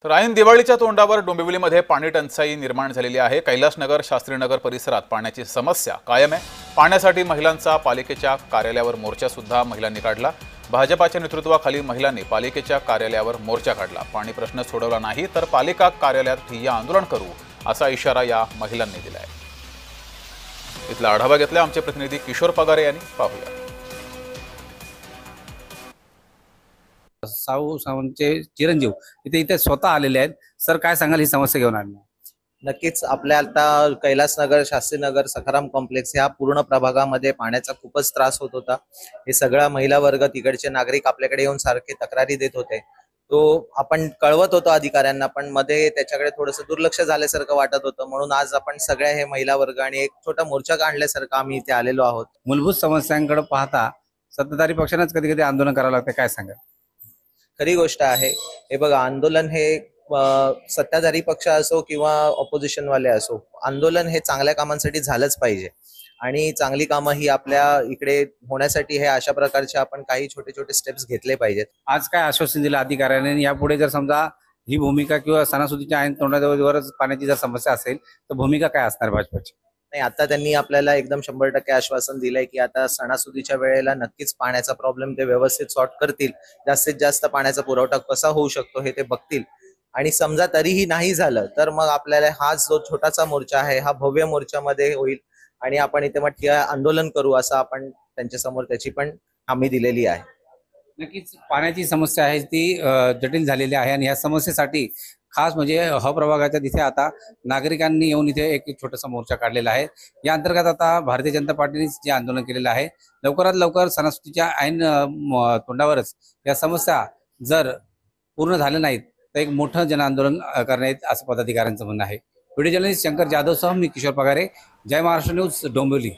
तर ऐन दिवाळीच्या तोंडावर डोंबिवलीमध्ये पाणी टंचाई निर्माण झालेली आहे। कैलासनगर शास्त्रीनगर परिसरात पाण्याची समस्या कायम आहे। पाण्यासाठी महिलांचा पालिकेच्या कार्यालयावर मोर्चा सुद्धा महिलांनी काढला। भाजपाच्या नेतृत्वाखाली महिलांनी पालिकेच्या कार्यालयावर मोर्चा काढला। पाणी प्रश्न सोडवला नाही तर पालिका कार्यालयात ठिय्या आंदोलन करू असा इशारा या महिलांनी दिलाय। इथला आढावा घेतला आमचे प्रतिनिधी किशोर पगारे यांनी। पाहूया। साऊ सावंतचे चिरंजीव इथे स्वतः आलेले आहेत। सर, काय सांगाल ही समस्या घेऊन आले? नक्कीच आपल्या आता कैलासनगर, शास्त्रीनगर, सखाराम कॉम्प्लेक्स ह्या पूर्ण प्रभागामध्ये पाण्याचा खूपच त्रास होत होता। हे सगळा महिला वर्ग, तिकडचे नागरिक आपल्याकडे येऊन सारखे तक्रारी देत होते। तो आपण कळवत होतो अधिकाऱ्यांना, पण मध्ये त्याच्याकडे थोडंसं दुर्लक्ष झाल्यासारखं वाटत होतं। म्हणून आज आपण सगळ्या हे महिला वर्ग आणि एक छोटा मोर्चा काढल्यासारखं आम्ही इथे आलेलो आहोत। मूलभूत समस्यांकडे पाहता सत्ताधारी पक्षांनाच कधी कधी आंदोलन करावं लागतं, काय सांगा? खरी गोष्ट आहे। हे बघा, आंदोलन हे सत्ताधारी पक्ष असो किंवा ऑपोजिशन वाले असो, आंदोलन हे चांगल्या कामांसाठी झालंच पाहिजे आणि चांगली कामं ही आपल्या इकडे होण्यासाठी हे अशा प्रकारचे आपण काही छोटे छोटे स्टेप्स घेतले पाहिजेत। आज काय आश्वासन दिलं अधिकाऱ्यांनी? यापुढे जर समजा ही भूमिका किंवा सणासुदीच्या ऐन तोंडावरच पाण्याची जर समस्या असेल तर भूमिका काय असणार भाजपची? नाही, आता त्यांनी आपल्याला एकदम 100% आश्वासन दिलंय की आता सणासुदीच्या वेळेला नक्कीच पाण्याचा प्रॉब्लेम ते व्यवस्थित सॉर्ट करतील। जास्तीत जास्त पाण्याचा पुरवठा कसा होऊ शकतो हे ते बघतील आणि समजा तरीही नाही झालं तर मग आपल्याला हा जो छोटासा मोर्चा आहे हा भव्य मोर्चामध्ये होईल आणि आपण इथे मग आंदोलन करू असं आपण त्यांच्या समोर त्याची पण हमी दिलेली आहे। नक्कीच पाण्याची समस्या आहे ती जटिल झालेली आहे आणि या समस्येसाठी खास म्हणजे ह प्रभागाच्या तिथे आता नागरिकांनी येऊन इथे एक छोटासा मोर्चा काढलेला आहे। या अंतर्गत आता भारतीय जनता पार्टीने जे आंदोलन केलेलं आहे, लवकरात लवकर सणासुदीच्या ऐन तोंडावरच या समस्या जर पूर्ण झाल्या नाहीत तर एक मोठं जन आंदोलन करण्यात असं पदाधिकाऱ्यांचं म्हणणं आहे। व्हिडिओ जर्नलिस्ट शंकर जाधव सह मी किशोर पगारे, जय महाराष्ट्र न्यूज, डोंबिवली।